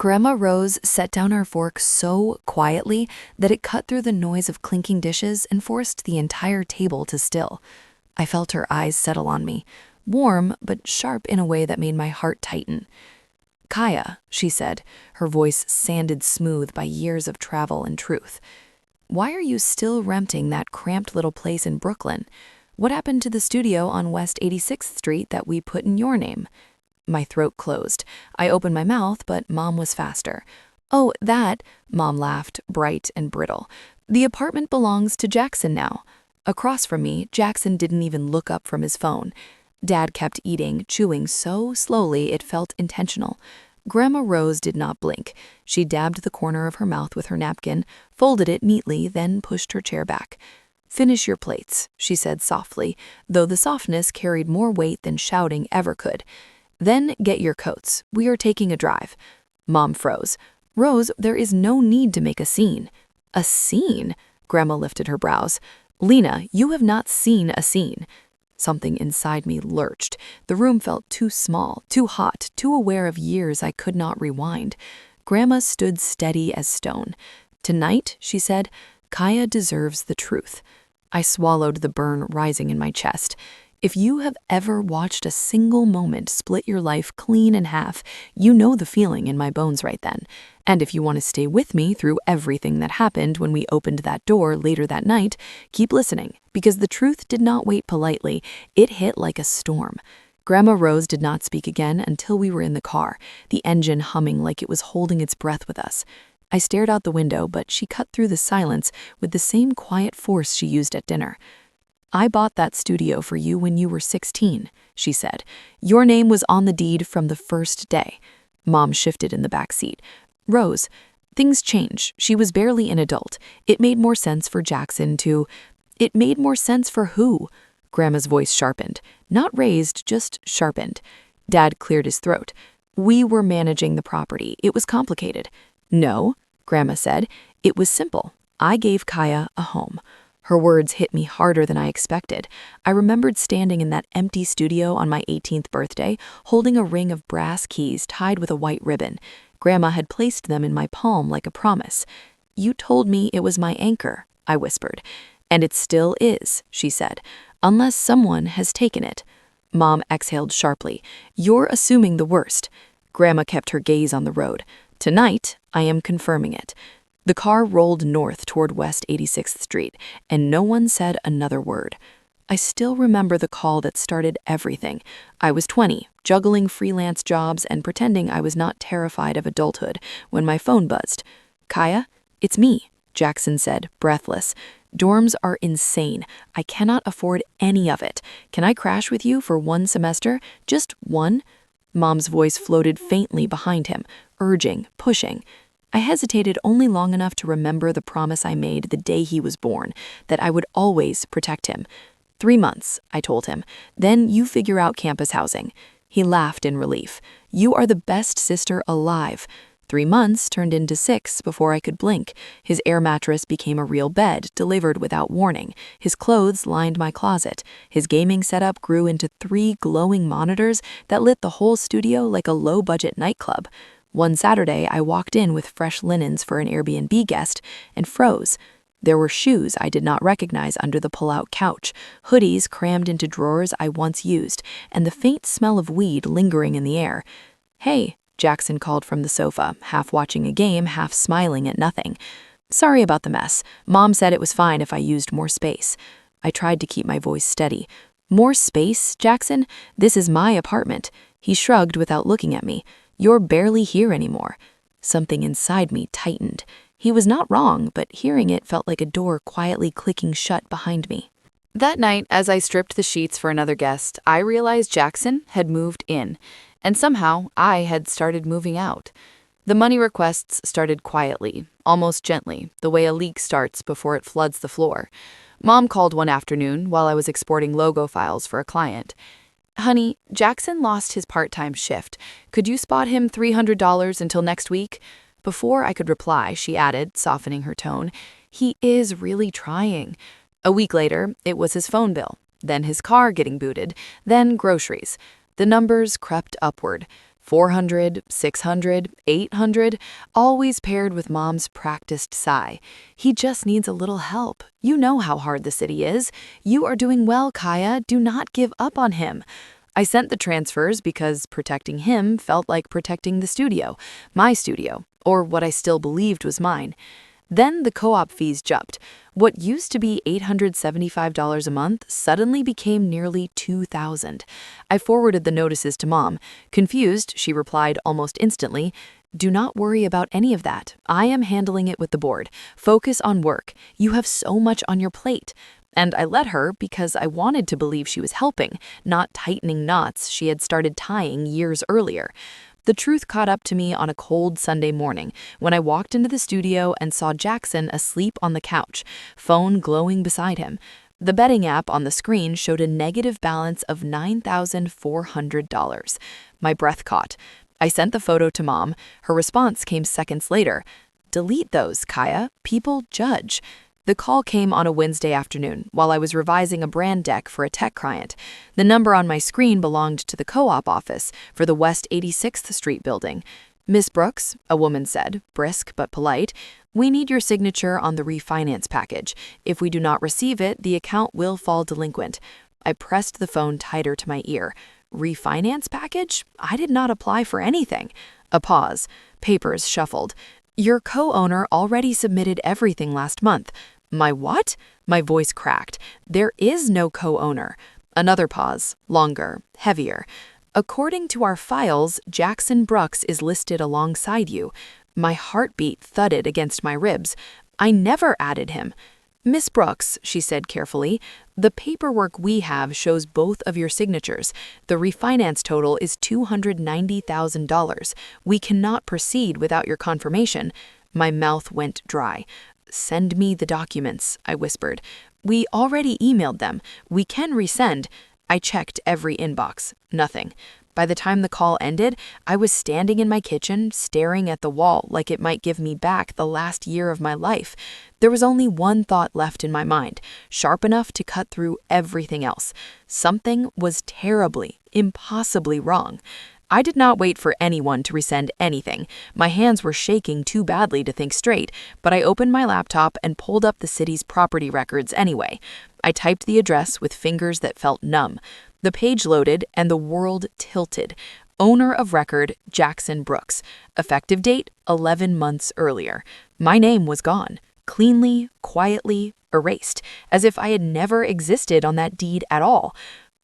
Grandma Rose set down her fork so quietly that it cut through the noise of clinking dishes and forced the entire table to still. I felt her eyes settle on me, warm but sharp in a way that made my heart tighten. "Kaya," she said, her voice sanded smooth by years of travel and truth. "Why are you still renting that cramped little place in Brooklyn? What happened to the studio on West 86th Street that we put in your name?" My throat closed. I opened my mouth, but Mom was faster. "Oh, that," Mom laughed, bright and brittle. "The apartment belongs to Jackson now." Across from me, Jackson didn't even look up from his phone. Dad kept eating, chewing so slowly it felt intentional. Grandma Rose did not blink. She dabbed the corner of her mouth with her napkin, folded it neatly, then pushed her chair back. "Finish your plates," she said softly, though the softness carried more weight than shouting ever could. "Then get your coats. We are taking a drive." Mom froze. "Rose, there is no need to make a scene." "A scene?" Grandma lifted her brows. "Lena, you have not seen a scene." Something inside me lurched. The room felt too small, too hot, too aware of years I could not rewind. Grandma stood steady as stone. "Tonight," she said, "Kaya deserves the truth." I swallowed the burn rising in my chest. If you have ever watched a single moment split your life clean in half, you know the feeling in my bones right then. And if you want to stay with me through everything that happened when we opened that door later that night, keep listening, because the truth did not wait politely. It hit like a storm. Grandma Rose did not speak again until we were in the car, the engine humming like it was holding its breath with us. I stared out the window, but she cut through the silence with the same quiet force she used at dinner. "I bought that studio for you when you were 16, she said. "Your name was on the deed from the first day." Mom shifted in the back seat. "Rose, things change. She was barely an adult. It made more sense for Jackson to—" "It made more sense for who?" Grandma's voice sharpened. Not raised, just sharpened. Dad cleared his throat. "We were managing the property. It was complicated." "No," Grandma said. "It was simple. I gave Kaya a home." Her words hit me harder than I expected. I remembered standing in that empty studio on my 18th birthday, holding a ring of brass keys tied with a white ribbon. Grandma had placed them in my palm like a promise. "You told me it was my anchor," I whispered. "And it still is," she said, "unless someone has taken it." Mom exhaled sharply. "You're assuming the worst." Grandma kept her gaze on the road. "Tonight, I am confirming it." The car rolled north toward West 86th Street, and no one said another word. I still remember the call that started everything. I was 20, juggling freelance jobs and pretending I was not terrified of adulthood when my phone buzzed. "Kaya, it's me," Jackson said, breathless. "Dorms are insane. I cannot afford any of it. Can I crash with you for one semester? Just one?" Mom's voice floated faintly behind him, urging, pushing. I hesitated only long enough to remember the promise I made the day he was born, that I would always protect him. 3 months, I told him. Then you figure out campus housing. He laughed in relief. "You are the best sister alive." 3 months turned into 6 before I could blink. His air mattress became a real bed, delivered without warning. His clothes lined my closet. His gaming setup grew into 3 glowing monitors that lit the whole studio like a low-budget nightclub. One Saturday, I walked in with fresh linens for an Airbnb guest and froze. There were shoes I did not recognize under the pull-out couch, hoodies crammed into drawers I once used, and the faint smell of weed lingering in the air. "Hey," Jackson called from the sofa, half watching a game, half smiling at nothing. "Sorry about the mess. Mom said it was fine if I used more space." I tried to keep my voice steady. "More space, Jackson? This is my apartment." He shrugged without looking at me. "You're barely here anymore." Something inside me tightened. He was not wrong, but hearing it felt like a door quietly clicking shut behind me. That night, as I stripped the sheets for another guest, I realized Jackson had moved in, and somehow I had started moving out. The money requests started quietly, almost gently, the way a leak starts before it floods the floor. Mom called one afternoon while I was exporting logo files for a client. "Honey, Jackson lost his part-time shift. Could you spot him $300 until next week?" Before I could reply, she added, softening her tone, "He is really trying." A week later, it was his phone bill, then his car getting booted, then groceries. The numbers crept upward. 400, 600, 800, always paired with Mom's practiced sigh. He just needs a little help. You know how hard the city is. You are doing well, Kaya. Do not give up on him. I sent the transfers because protecting him felt like protecting the studio, my studio, or what I still believed was mine. Then the co-op fees jumped. What used to be $875 a month suddenly became nearly $2,000. I forwarded the notices to Mom. Confused, she replied almost instantly, "Do not worry about any of that. I am handling it with the board. Focus on work. You have so much on your plate." And I let her because I wanted to believe she was helping, not tightening knots she had started tying years earlier. The truth caught up to me on a cold Sunday morning when I walked into the studio and saw Jackson asleep on the couch, phone glowing beside him. The betting app on the screen showed a negative balance of $9,400. My breath caught. I sent the photo to Mom. Her response came seconds later. "Delete those, Kaya. People judge." The call came on a Wednesday afternoon while I was revising a brand deck for a tech client. The number on my screen belonged to the co-op office for the West 86th Street building. "Miss Brooks," a woman said, brisk but polite, "we need your signature on the refinance package. If we do not receive it, the account will fall delinquent." I pressed the phone tighter to my ear. Refinance package? I did not apply for anything. A pause. Papers shuffled. "Your co-owner already submitted everything last month." My what? My voice cracked. "There is no co-owner." Another pause, longer, heavier. "According to our files, Jackson Brooks is listed alongside you." My heartbeat thudded against my ribs. "I never added him." "Miss Brooks," she said carefully, "the paperwork we have shows both of your signatures. The refinance total is $290,000. We cannot proceed without your confirmation." My mouth went dry. "Send me the documents," I whispered. "We already emailed them. We can resend." I checked every inbox. Nothing. By the time the call ended, I was standing in my kitchen, staring at the wall like it might give me back the last year of my life. There was only one thought left in my mind, sharp enough to cut through everything else. Something was terribly, impossibly wrong. I did not wait for anyone to resend anything. My hands were shaking too badly to think straight, but I opened my laptop and pulled up the city's property records anyway. I typed the address with fingers that felt numb. The page loaded and the world tilted. Owner of record, Jackson Brooks. Effective date, 11 months earlier. My name was gone. Cleanly, quietly, erased, as if I had never existed on that deed at all.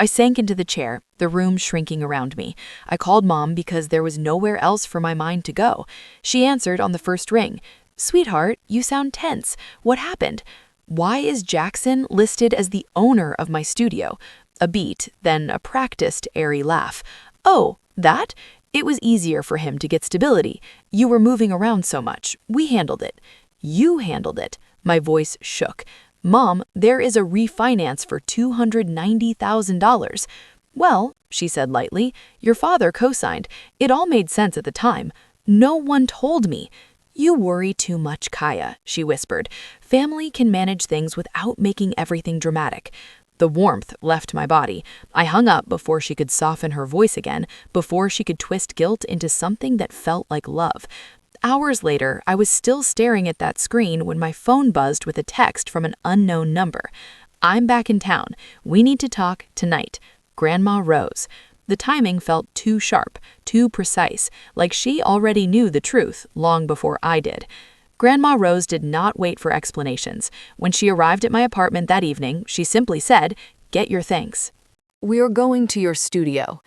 I sank into the chair, the room shrinking around me. I called Mom because there was nowhere else for my mind to go. She answered on the first ring. "Sweetheart, you sound tense. What happened?" "Why is Jackson listed as the owner of my studio?" A beat, then a practiced, airy laugh. "Oh, that? It was easier for him to get stability. You were moving around so much. We handled it." "You handled it." My voice shook. "Mom, there is a refinance for $290,000. "Well," she said lightly, "your father co-signed. It all made sense at the time." "No one told me." "You worry too much, Kaya," she whispered. "Family can manage things without making everything dramatic." The warmth left my body. I hung up before she could soften her voice again, before she could twist guilt into something that felt like love. Hours later, I was still staring at that screen when my phone buzzed with a text from an unknown number. "I'm back in town. We need to talk tonight. Grandma Rose." The timing felt too sharp, too precise, like she already knew the truth long before I did. Grandma Rose did not wait for explanations. When she arrived at my apartment that evening, she simply said, "Get your things." "We are going to your studio."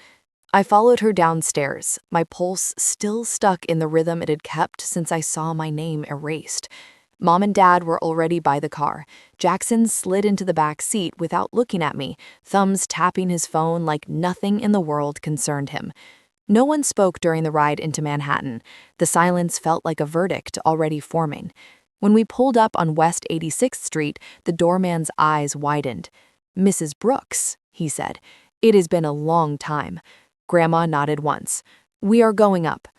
I followed her downstairs, my pulse still stuck in the rhythm it had kept since I saw my name erased. Mom and Dad were already by the car. Jackson slid into the back seat without looking at me, thumbs tapping his phone like nothing in the world concerned him. No one spoke during the ride into Manhattan. The silence felt like a verdict already forming. When we pulled up on West 86th Street, the doorman's eyes widened. "Mrs. Brooks," he said. "It has been a long time." Grandma nodded once. "We are going up."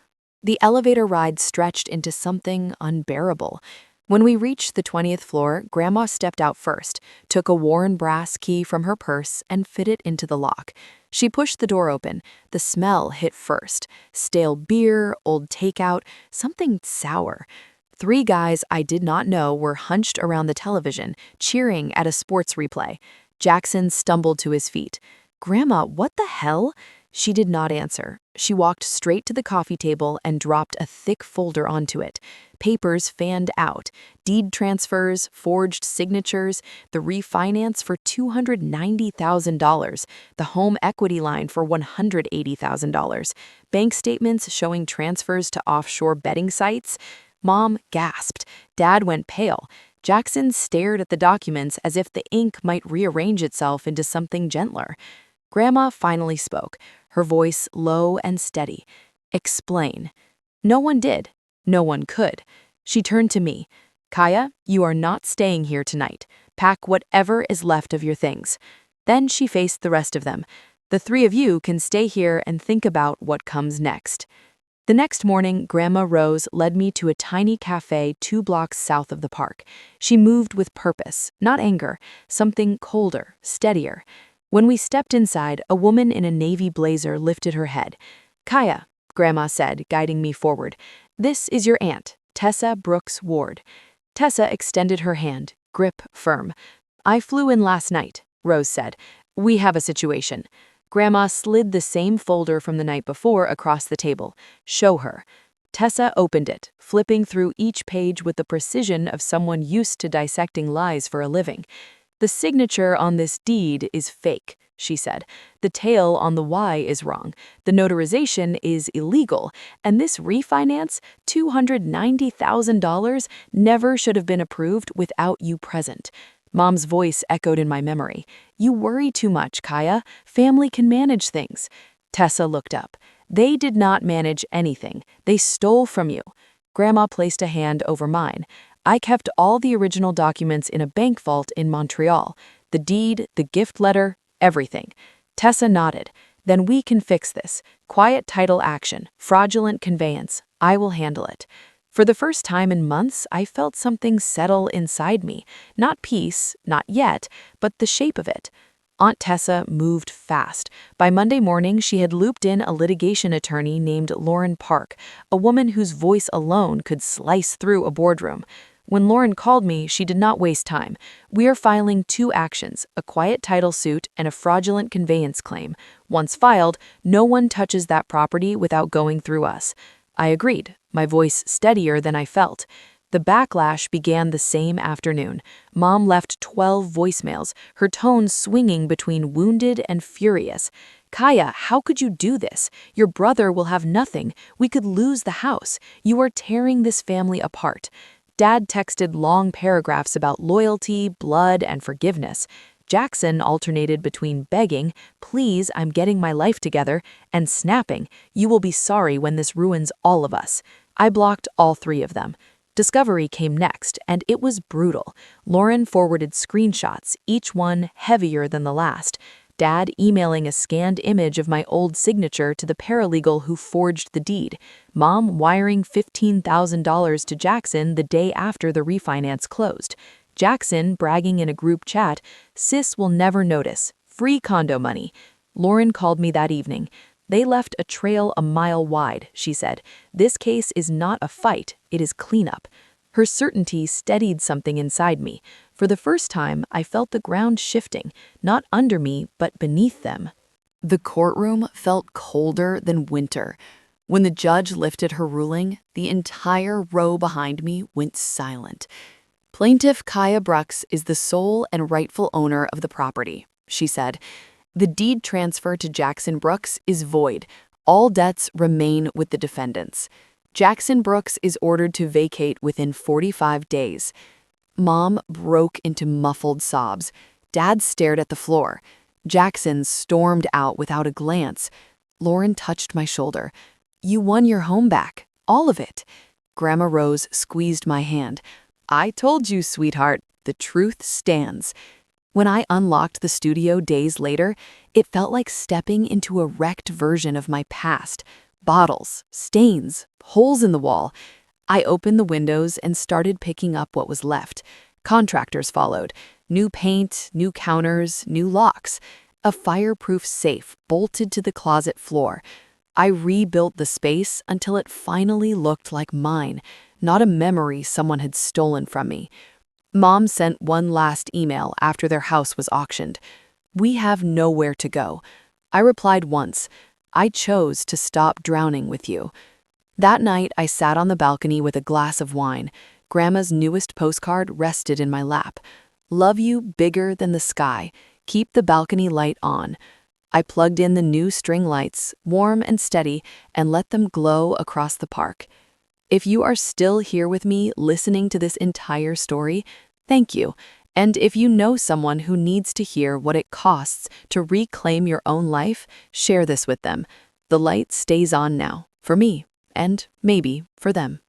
The elevator ride stretched into something unbearable. When we reached the 20th floor, Grandma stepped out first, took a worn brass key from her purse, and fit it into the lock. She pushed the door open. The smell hit first. Stale beer, old takeout, something sour. Three guys I did not know were hunched around the television, cheering at a sports replay. Jackson stumbled to his feet. "Grandma, what the hell?" She did not answer. She walked straight to the coffee table and dropped a thick folder onto it. Papers fanned out. Deed transfers, forged signatures, the refinance for $290,000, the home equity line for $180,000, bank statements showing transfers to offshore betting sites. Mom gasped. Dad went pale. Jackson stared at the documents as if the ink might rearrange itself into something gentler. Grandma finally spoke, her voice low and steady. "Explain." No one did. No one could. She turned to me. "Kaya, you are not staying here tonight. Pack whatever is left of your things." Then she faced the rest of them. "The three of you can stay here and think about what comes next." The next morning, Grandma Rose led me to a tiny cafe 2 blocks south of the park. She moved with purpose, not anger, something colder, steadier. When we stepped inside, a woman in a navy blazer lifted her head. "Kaya," Grandma said, guiding me forward, "this is your aunt, Tessa Brooks Ward." Tessa extended her hand, grip firm. "I flew in last night," Rose said. "We have a situation." Grandma slid the same folder from the night before across the table. "Show her." Tessa opened it, flipping through each page with the precision of someone used to dissecting lies for a living. "The signature on this deed is fake," she said. "The tail on the Y is wrong. The notarization is illegal. And this refinance, $290,000, never should have been approved without you present." Mom's voice echoed in my memory. "You worry too much, Kaya. Family can manage things." Tessa looked up. "They did not manage anything. They stole from you." Grandma placed a hand over mine. "I kept all the original documents in a bank vault in Montreal. The deed, the gift letter, everything." Tessa nodded. "Then we can fix this. Quiet title action, fraudulent conveyance. I will handle it." For the first time in months, I felt something settle inside me. Not peace, not yet, but the shape of it. Aunt Tessa moved fast. By Monday morning, she had looped in a litigation attorney named Lauren Park, a woman whose voice alone could slice through a boardroom. When Lauren called me, she did not waste time. "We are filing 2 actions, a quiet title suit and a fraudulent conveyance claim. Once filed, no one touches that property without going through us." I agreed, my voice steadier than I felt. The backlash began the same afternoon. Mom left 12 voicemails, her tone swinging between wounded and furious. "Kaya, how could you do this? Your brother will have nothing. We could lose the house. You are tearing this family apart." Dad texted long paragraphs about loyalty, blood, and forgiveness. Jackson alternated between begging, "Please, I'm getting my life together," and snapping, "You will be sorry when this ruins all of us." I blocked all 3 of them. Discovery came next, and it was brutal. Lauren forwarded screenshots, each one heavier than the last. Dad emailing a scanned image of my old signature to the paralegal who forged the deed. Mom wiring $15,000 to Jackson the day after the refinance closed. Jackson bragging in a group chat, "Sis will never notice. Free condo money." Lauren called me that evening. "They left a trail a mile wide," she said. "This case is not a fight, it is cleanup." Her certainty steadied something inside me. For the first time, I felt the ground shifting, not under me, but beneath them. The courtroom felt colder than winter. When the judge lifted her ruling, the entire row behind me went silent. "Plaintiff Kaya Brooks is the sole and rightful owner of the property," she said. "The deed transfer to Jackson Brooks is void. All debts remain with the defendants. Jackson Brooks is ordered to vacate within 45 days. Mom broke into muffled sobs. Dad stared at the floor. Jackson stormed out without a glance. Lauren touched my shoulder. "You won your home back. All of it." Grandma Rose squeezed my hand. "I told you, sweetheart, the truth stands." When I unlocked the studio days later, it felt like stepping into a wrecked version of my past. Bottles, stains, holes in the wall. I opened the windows and started picking up what was left. Contractors followed. New paint, new counters, new locks. A fireproof safe bolted to the closet floor. I rebuilt the space until it finally looked like mine, not a memory someone had stolen from me. Mom sent one last email after their house was auctioned. "We have nowhere to go." I replied once, "I chose to stop drowning with you." That night, I sat on the balcony with a glass of wine. Grandma's newest postcard rested in my lap. "Love you bigger than the sky. Keep the balcony light on." I plugged in the new string lights, warm and steady, and let them glow across the park. If you are still here with me listening to this entire story, thank you. And if you know someone who needs to hear what it costs to reclaim your own life, share this with them. The light stays on now, for me, and maybe for them.